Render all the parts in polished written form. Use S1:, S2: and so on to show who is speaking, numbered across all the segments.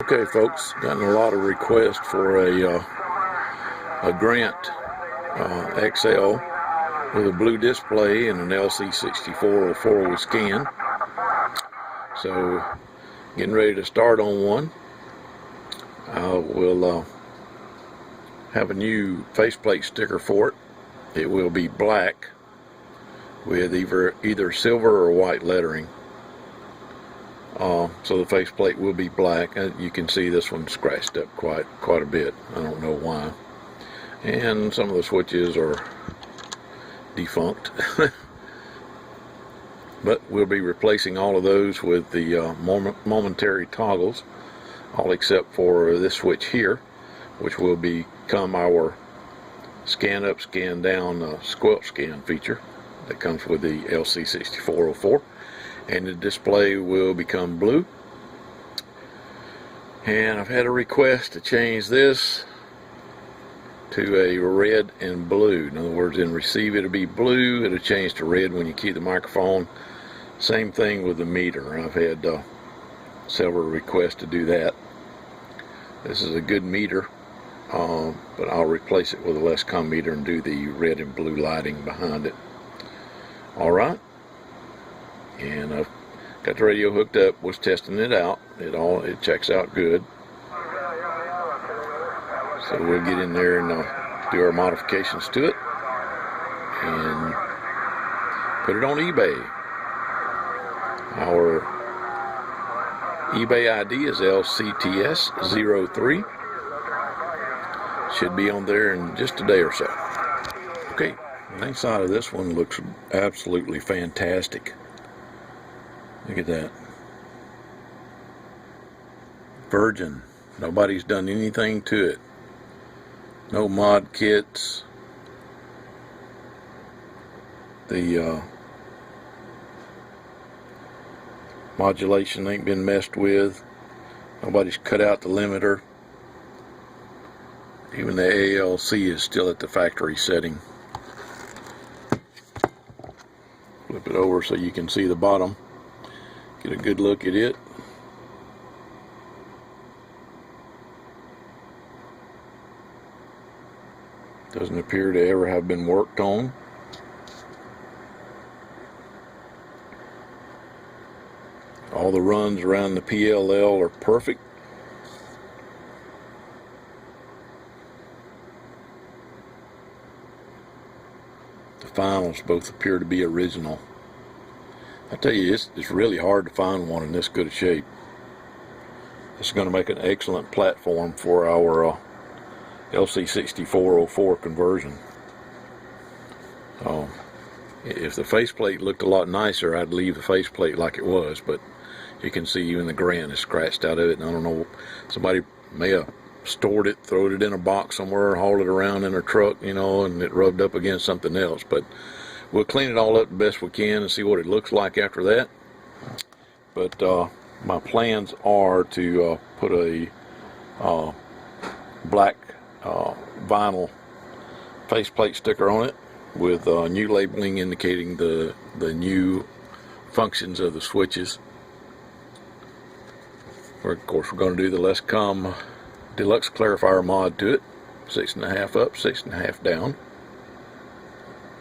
S1: Okay, folks, gotten a lot of requests for a GrantXL with a blue display and an LC6404 with scan. So, getting ready to start on one. We'll have a new faceplate sticker for it. It will be black with either silver or white lettering. So the faceplate will be black. You can see this one scratched up quite a bit. I don't know why. And some of the switches are defunct. But we'll be replacing all of those with the momentary toggles, all except for this switch here, which will become our scan up, scan down squelch scan feature that comes with the LC6404. And the display will become blue. And I've had a request to change this to a red and blue. In other words, in receive it'll be blue, it'll change to red when you key the microphone. Same thing with the meter. I've had several requests to do that. This is a good meter, but I'll replace it with a less com meter and do the red and blue lighting behind it. Alright. And I've got the radio hooked up, was testing it out. It checks out good. So we'll get in there and do our modifications to it and put it on eBay. Our eBay ID is LCTS03. Should be on there in just a day or so. Okay, the inside of this one looks absolutely fantastic. Look at that. Virgin. Nobody's done anything to it. No mod kits. The modulation ain't been messed with. Nobody's cut out the limiter. Even the ALC is still at the factory setting. Flip it over so you can see the bottom. Get a good look at it. Doesn't appear to ever have been worked on. All the runs around the PLL are perfect. The finals both appear to be original. I tell you, it's really hard to find one in this good a shape. This is going to make an excellent platform for our LC6404 conversion. If the faceplate looked a lot nicer, I'd leave the faceplate like it was, but you can see even the Grant is scratched out of it, and I don't know, somebody may have stored it, thrown it in a box somewhere, hauled it around in a truck, you know, and it rubbed up against something else. But we'll clean it all up the best we can and see what it looks like after that. But my plans are to put a black vinyl faceplate sticker on it with new labeling indicating the new functions of the switches. Of course, we're going to do the less com deluxe clarifier mod to it, 6.5 up, 6.5 down.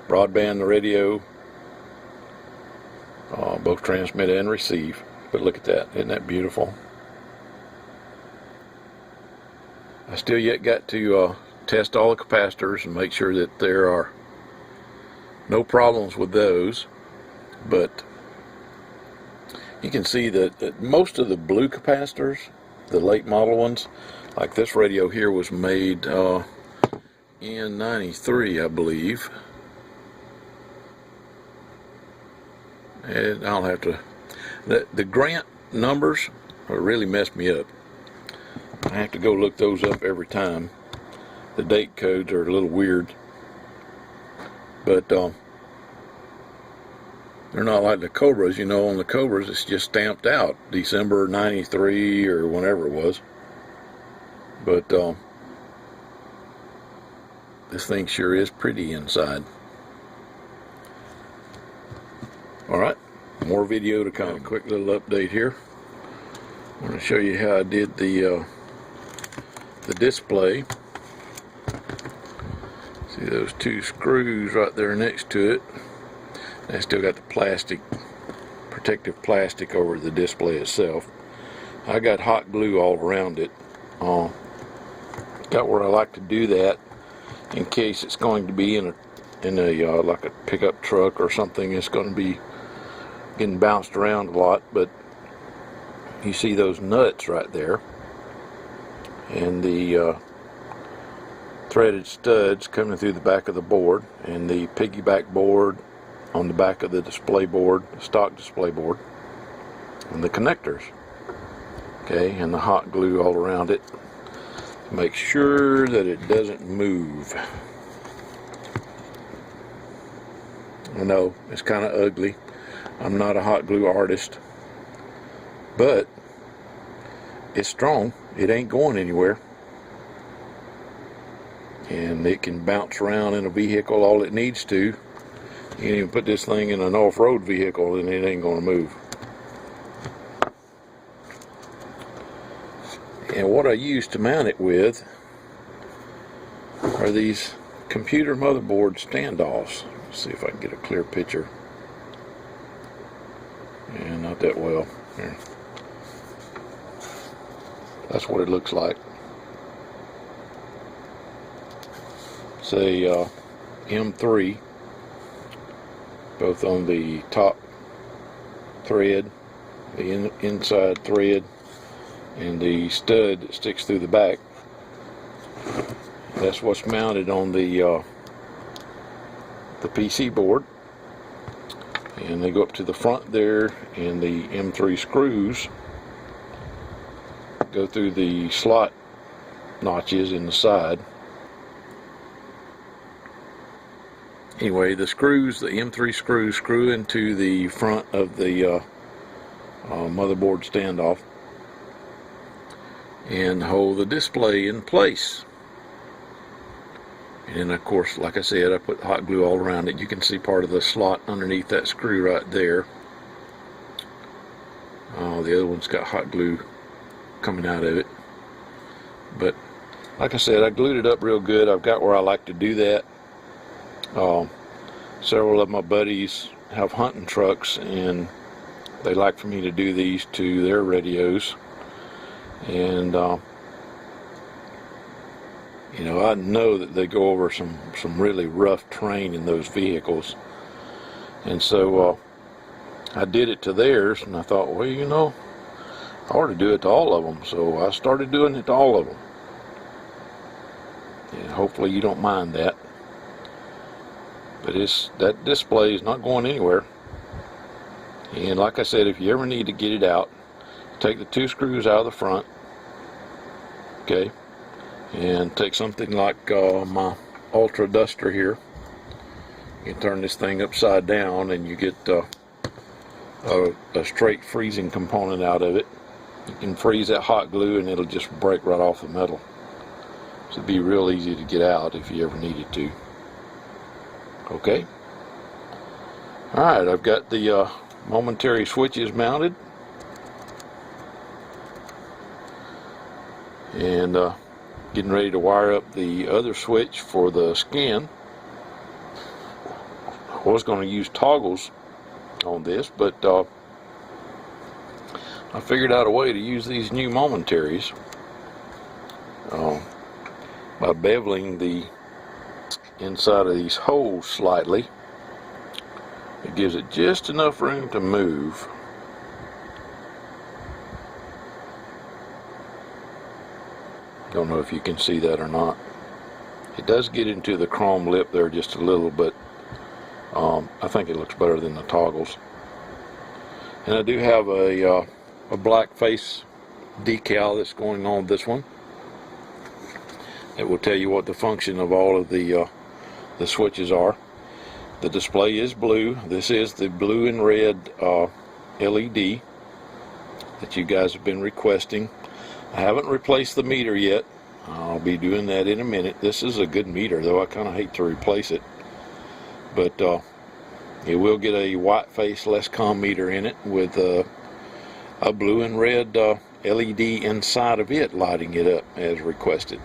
S1: Broadband, the radio, both transmit and receive. But look at that, isn't that beautiful? I still yet got to test all the capacitors and make sure that there are no problems with those. But you can see that most of the blue capacitors, the late model ones, like this radio here was made in '93, I believe. And I'll have to, the Grant numbers really messed me up. I have to go look those up every time. The date codes are a little weird, but they're not like the Cobras. You know, on the Cobras it's just stamped out December '93 or whenever it was. But this thing sure is pretty inside. Alright, more video to come. A quick little update here. I'm going to show you how I did the display. See those two screws right there next to it. I still got the plastic, protective plastic over the display itself. I got hot glue all around it. Got where I like to do that in case it's going to be in a like a pickup truck or something. It's going to be getting bounced around a lot, but you see those nuts right there, and the threaded studs coming through the back of the board, and the piggyback board on the back of the display board, stock display board, and the connectors. Okay, and the hot glue all around it. Make sure that it doesn't move. I know it's kind of ugly. I'm not a hot glue artist, but it's strong. It ain't going anywhere, and it can bounce around in a vehicle all it needs to. You can even put this thing in an off-road vehicle and it ain't going to move. And what I use to mount it with are these computer motherboard standoffs. Let's see if I can get a clear picture. And not that well. Here. That's what it looks like. Say M3, both on the top thread, the inside thread, and the stud that sticks through the back. That's what's mounted on the PC board, and they go up to the front there, and the M3 screws go through the slot notches in the side. Anyway, the screws, the M3 screws, screw into the front of the motherboard standoff and hold the display in place. And of course, like I said, I put hot glue all around it. You can see part of the slot underneath that screw right there. The other one's got hot glue coming out of it. But like I said, I glued it up real good. I've got where I like to do that. Several of my buddies have hunting trucks, and they like for me to do these to their radios. And you know, I know that they go over some really rough terrain in those vehicles, and so I did it to theirs, and I thought, well, you know, I ought to do it to all of them. So I started doing it to all of them, and hopefully you don't mind that. But that display is not going anywhere. And like I said, if you ever need to get it out, take the two screws out of the front, okay, and take something like my Ultra Duster here. You can turn this thing upside down, and you get a straight freezing component out of it. You can freeze that hot glue, and it'll just break right off the metal. So it'd be real easy to get out if you ever needed to. Okay. Alright, I've got the momentary switches mounted, and getting ready to wire up the other switch for the skin. I was going to use toggles on this, but I figured out a way to use these new momentaries by beveling the inside of these holes slightly. It gives it just enough room to move. Don't know if you can see that or not. It does get into the chrome lip there just a little, but I think it looks better than the toggles. And I do have a black face decal that's going on this one. It will tell you what the function of all of the switches are. The display is blue. This is the blue and red LED that you guys have been requesting. I haven't replaced the meter yet. I'll be doing that in a minute. This is a good meter, though I kind of hate to replace it. But it will get a white face Lescom meter in it with a blue and red LED inside of it lighting it up as requested.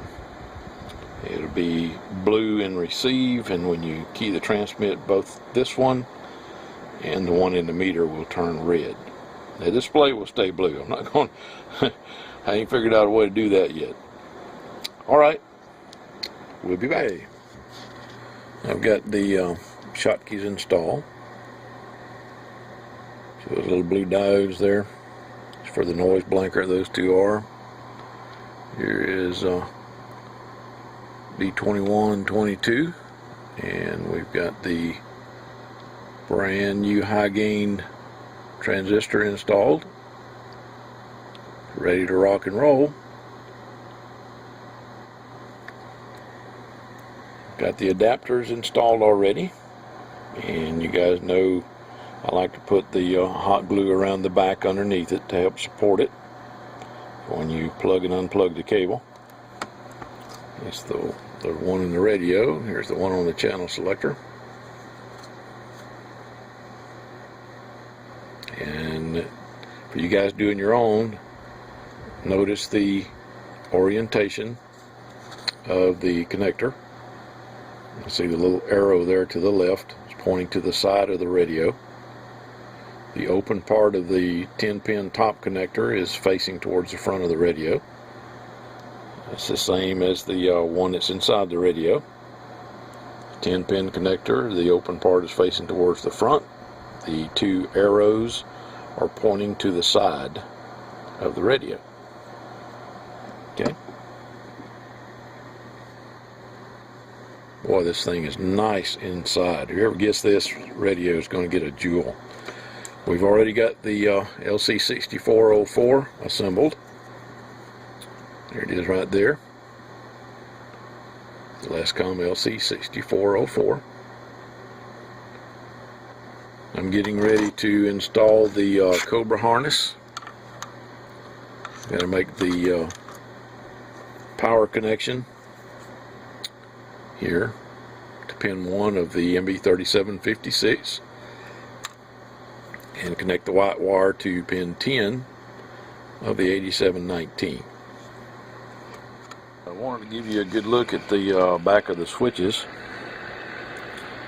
S1: It'll be blue in receive, and when you key the transmit, both this one and the one in the meter will turn red. The display will stay blue. I'm not going I ain't figured out a way to do that yet. Alright, we'll be back. I've got the shotkeys installed. So those little blue diodes there, it's for the noise blanker, those two are. Here is D2122, and we've got the brand new high gain transistor installed, ready to rock and roll. Got the adapters installed already, and you guys know I like to put the hot glue around the back underneath it to help support it when you plug and unplug the cable. It's the one in the radio. Here's the one on the channel selector. And for you guys doing your own, notice the orientation of the connector. You see the little arrow there to the left. It's pointing to the side of the radio. The open part of the 10-pin top connector is facing towards the front of the radio. It's the same as the one that's inside the radio. 10-pin connector, the open part is facing towards the front. The two arrows are pointing to the side of the radio. Okay. Boy, this thing is nice inside. Whoever gets this radio is going to get a jewel. We've already got the LC6404 assembled. There it is right there. The Lescom LC6404. I'm getting ready to install the Cobra harness. Got to make the power connection here to pin 1 of the MB3756 and connect the white wire to pin 10 of the 8719. I wanted to give you a good look at the back of the switches,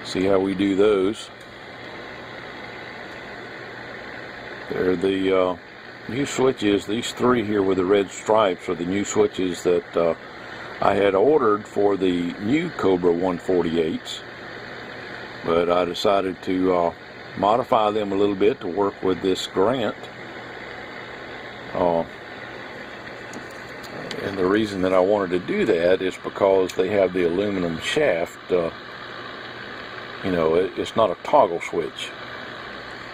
S1: see how we do those. They're the new switches. These three here with the red stripes are the new switches that I had ordered for the new Cobra 148s, but I decided to modify them a little bit to work with this Grant. And the reason that I wanted to do that is because they have the aluminum shaft. You know, it's not a toggle switch.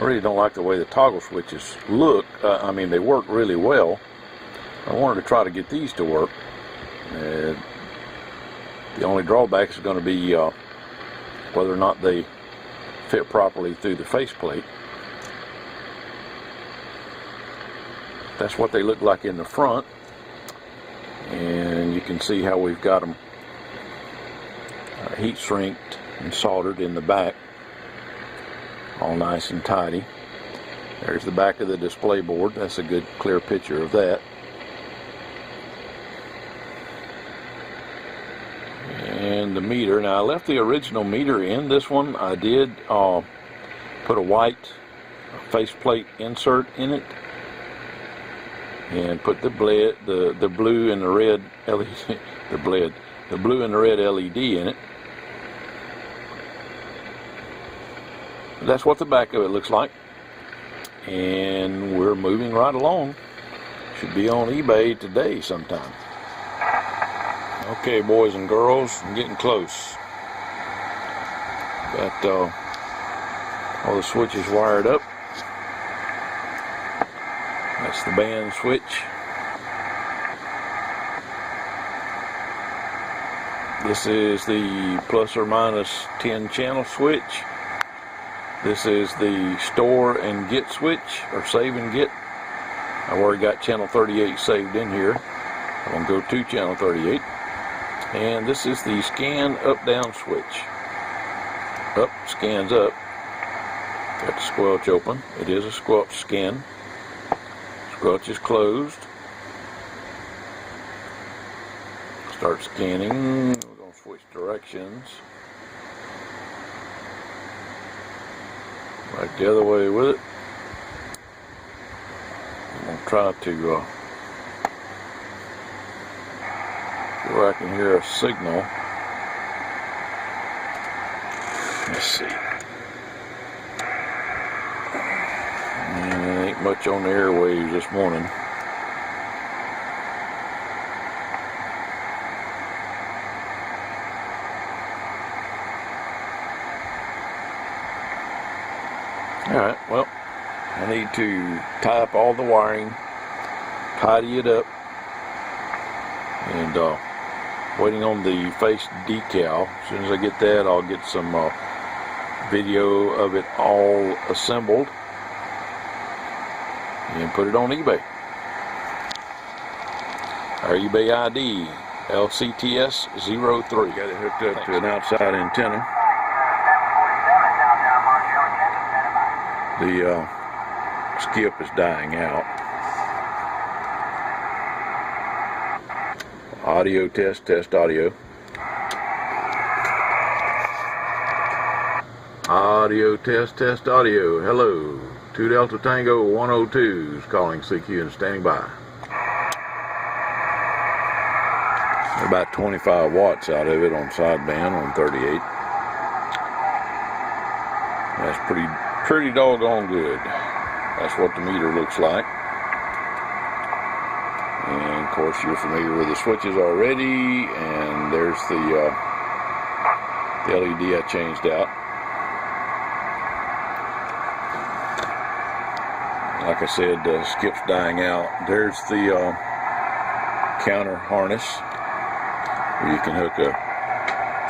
S1: I really don't like the way the toggle switches look. I mean, they work really well. I wanted to try to get these to work. The only drawback is going to be whether or not they fit properly through the faceplate. That's what they look like in the front, and you can see how we've got them heat shrinked and soldered in the back, all nice and tidy. There's the back of the display board. That's a good clear picture of that. And the meter. Now I left the original meter in this one. I did put a white faceplate insert in it and put the blue and the red LED, the blue and the red LED in it. That's what the back of it looks like, and we're moving right along. Should be on eBay today sometime. Okay, boys and girls, I'm getting close. Got all the switches wired up. That's the band switch. This is the plus or minus 10 channel switch. This is the store and get switch, or save and get. I've already got channel 38 saved in here. I'm going to go to channel 38. And this is the scan up down switch. Up scans up. Got the squelch open. It is a squelch scan. Squelch is closed. Start scanning. We're going to switch directions. Back the other way with it. I'm going to try to see where I can hear a signal. Let's see. And there ain't much on the airwaves this morning. Alright, well, I need to tie up all the wiring, tidy it up, and waiting on the face decal. As soon as I get that, I'll get some video of it all assembled and put it on eBay. Our eBay ID, LCTS03. Got it hooked up to an outside antenna. The skip is dying out. Audio test, test audio. Audio test, test audio. Hello. 2 Delta Tango 102 is calling CQ and standing by. About 25 watts out of it on sideband on 38. That's pretty doggone good. That's what the meter looks like. And of course you're familiar with the switches already, and there's the LED I changed out. Like I said, the skip's dying out. There's the counter harness where you can hook a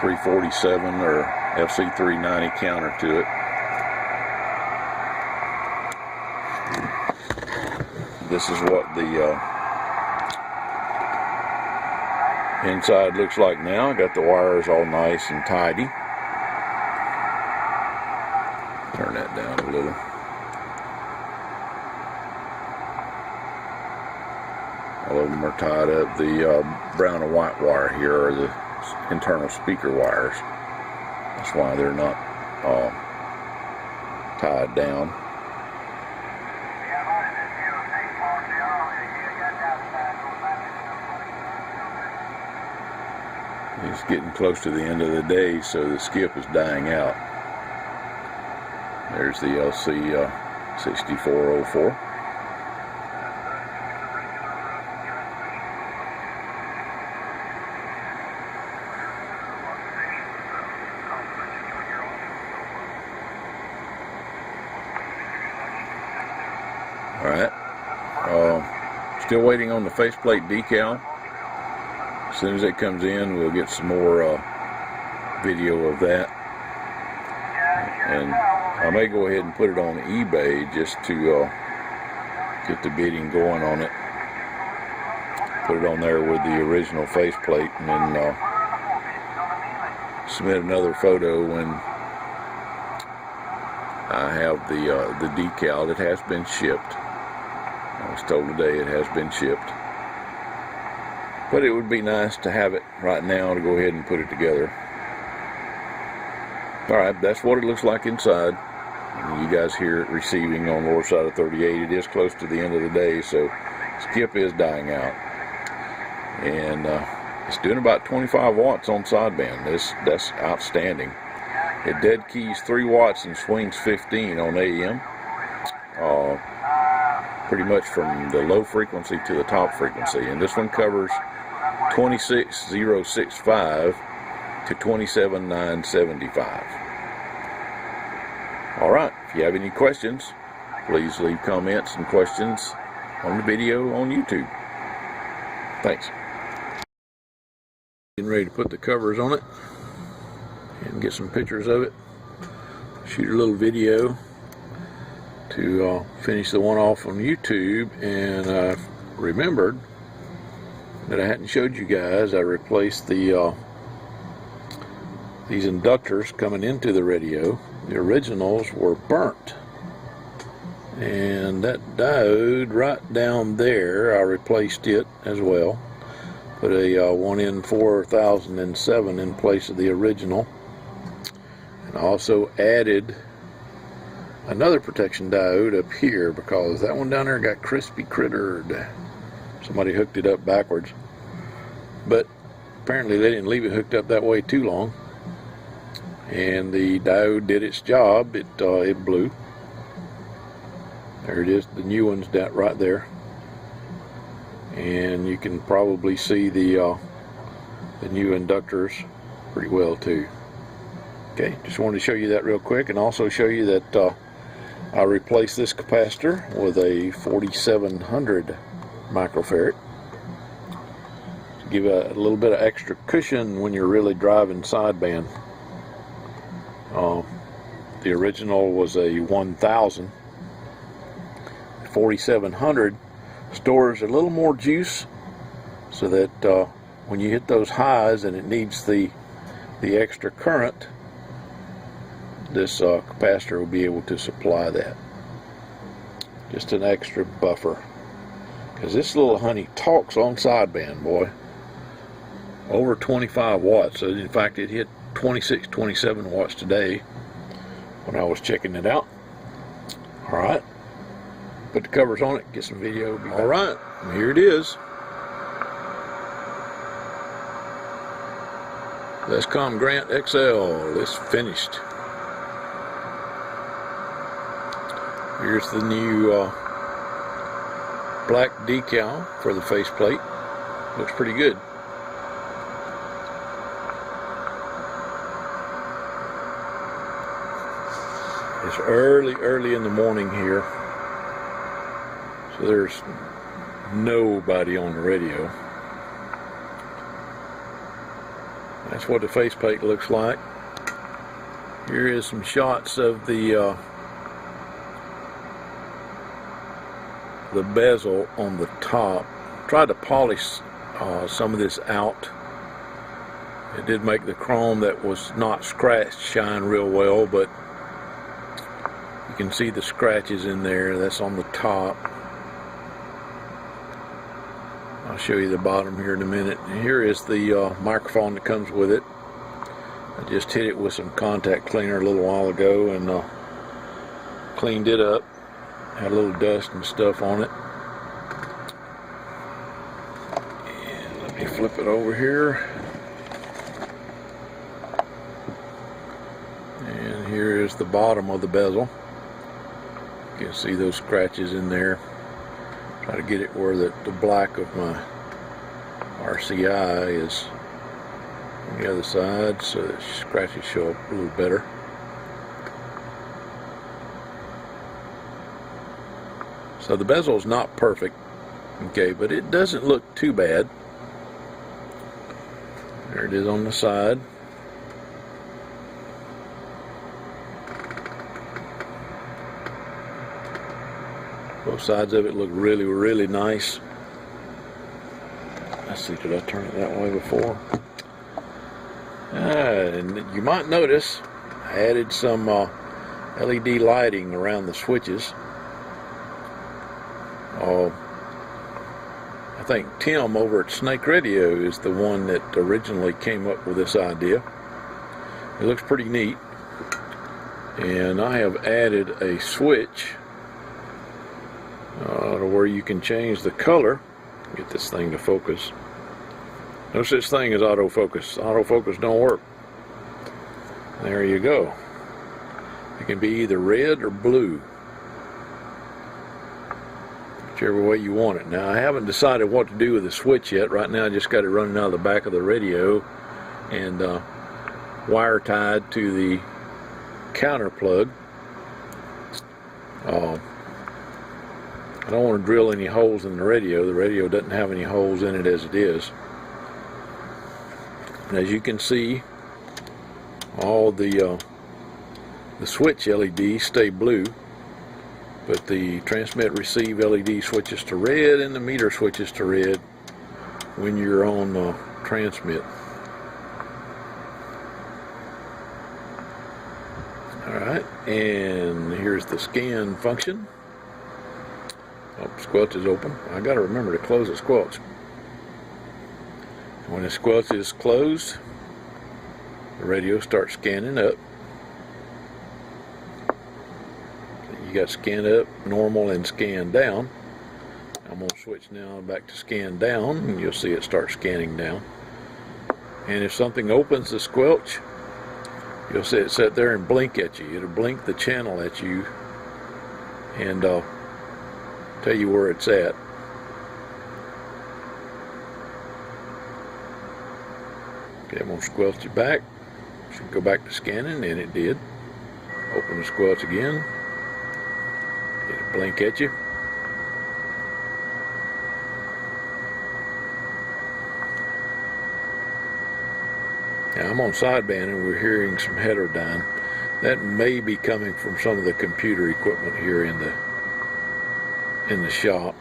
S1: 347 or FC390 counter to it. This is what the inside looks like now. Got the wires all nice and tidy. Turn that down a little. All of them are tied up. The brown and white wire here are the internal speaker wires. That's why they're not tied down. It's getting close to the end of the day, so the skip is dying out. There's the LC6404. Alright. Still waiting on the faceplate decal. As soon as it comes in, we'll get some more video of that, and I may go ahead and put it on eBay just to get the bidding going on it. Put it on there with the original faceplate, and then submit another photo when I have the decal that has been shipped. I was told today it has been shipped. But it would be nice to have it right now to go ahead and put it together. Alright, that's what it looks like inside. You guys hear it receiving on the north side of 38. It is close to the end of the day, so skip is dying out. And it's doing about 25 watts on sideband. That's outstanding. It dead keys 3 watts and swings 15 on AM. Pretty much from the low frequency to the top frequency. And this one covers 26065 to 27975. Alright, if you have any questions, please leave comments and questions on the video on YouTube. Thanks. Getting ready to put the covers on it and get some pictures of it. Shoot a little video to finish the one off on YouTube, and I remembered that I hadn't showed you guys. I replaced the these inductors coming into the radio. The originals were burnt, and that diode right down there, I replaced it as well. Put a 1N4007 in place of the original, and also added another protection diode up here because that one down there got crispy crittered. Somebody hooked it up backwards, but apparently they didn't leave it hooked up that way too long, and the diode did its job. It blew. There it is, the new one's that right there, and you can probably see the new inductors pretty well too. Okay, just wanted to show you that real quick, and also show you that I replaced this capacitor with a 4700 microfarad to give a little bit of extra cushion when you're really driving sideband. The original was a 1000. 4700 stores a little more juice, so that when you hit those highs and it needs the extra current, this capacitor will be able to supply that. Just an extra buffer, because this little honey talks on sideband, boy. Over 25 watts. So in fact, it hit 26, 27 watts today when I was checking it out. All right, put the covers on it, get some video. All right, here it is. Lescom GrantXL. It's finished. Here's the new black decal for the faceplate. Looks pretty good. It's early in the morning here, so there's nobody on the radio. That's what the faceplate looks like. Here is some shots of the bezel on the top. Tried to polish some of this out. It did make the chrome that was not scratched shine real well, but you can see the scratches in there. That's on the top. I'll show you the bottom here in a minute. Here is the microphone that comes with it. I just hit it with some contact cleaner a little while ago and cleaned it up. Had a little dust and stuff on it. And let me flip it over here. And here is the bottom of the bezel. You can see those scratches in there. Try to get it where the black of my RCI is on the other side, so the scratches show up a little better. So the bezel is not perfect, okay, but it doesn't look too bad. There it is on the side. Both sides of it look really nice. Let's see, did I turn it that way before? And you might notice I added some LED lighting around the switches. I think Tim over at Snake Radio is the one that originally came up with this idea. It looks pretty neat. And I have added a switch to where you can change the color. Get this thing to focus. No such thing as autofocus. Autofocus don't work. There you go. It can be either red or blue, whichever way you want it. Now, I haven't decided what to do with the switch yet. Right now I just got it running out of the back of the radio and wire tied to the counter plug. I don't want to drill any holes in the radio. The radio doesn't have any holes in it as it is. And as you can see, all the switch LEDs stay blue, but the transmit receive LED switches to red and the meter switches to red when you're on transmit. Alright, and here's the scan function. Oh, squelch is open. I gotta remember to close the squelch. When the squelch is closed, the radio starts scanning up. You got scan up, normal, and scan down. I'm going to switch now back to scan down, and you'll see it start scanning down. And if something opens the squelch, you'll see it sit there and blink at you. It'll blink the channel at you and tell you where it's at. Okay, I'm going to squelch it back. Should go back to scanning, and it did. Open the squelch again. It'll blink at you. Now I'm on sideband and we're hearing some heterodyne. That may be coming from some of the computer equipment here in the shop.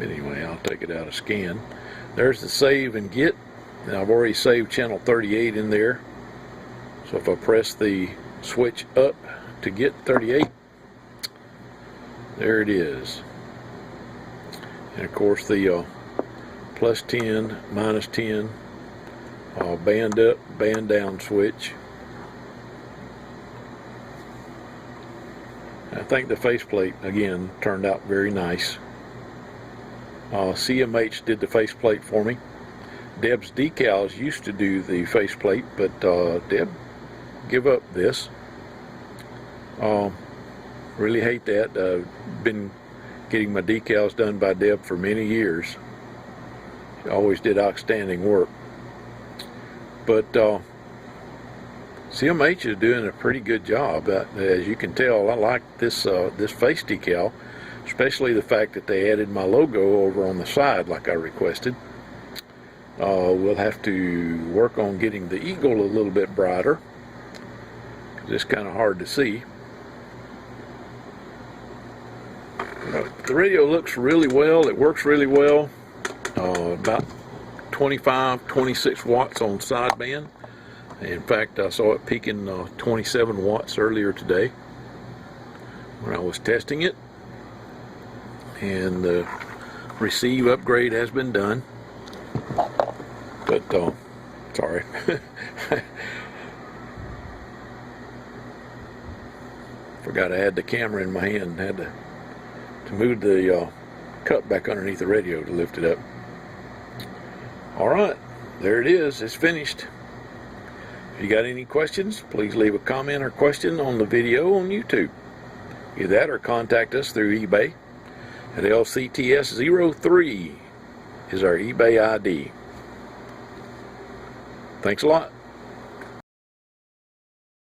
S1: Anyway, I'll take it out of scan. There's the save and get. And I've already saved channel 38 in there. So if I press the switch up to get 38, there it is. And of course the plus 10, minus 10, band up, band down switch. I think the faceplate again turned out very nice. CMH did the faceplate for me. Deb's decals used to do the faceplate, but Deb give up this. Really hate that. Been getting my decals done by Deb for many years. She always did outstanding work. But CMH is doing a pretty good job. As you can tell, I like this this face decal, especially the fact that they added my logo over on the side like I requested. We'll have to work on getting the eagle a little bit brighter, because it's kind of hard to see. The radio looks really well. It works really well. About 25, 26 watts on sideband. In fact, I saw it peaking 27 watts earlier today when I was testing it. And the receive upgrade has been done. But, sorry. Forgot I had the camera in my hand and had to move the cup back underneath the radio to lift it up. Alright, there it is. It's finished. If you got any questions, please leave a comment or question on the video on YouTube. Either that or contact us through eBay at LCTS03 is our eBay ID. Thanks a lot.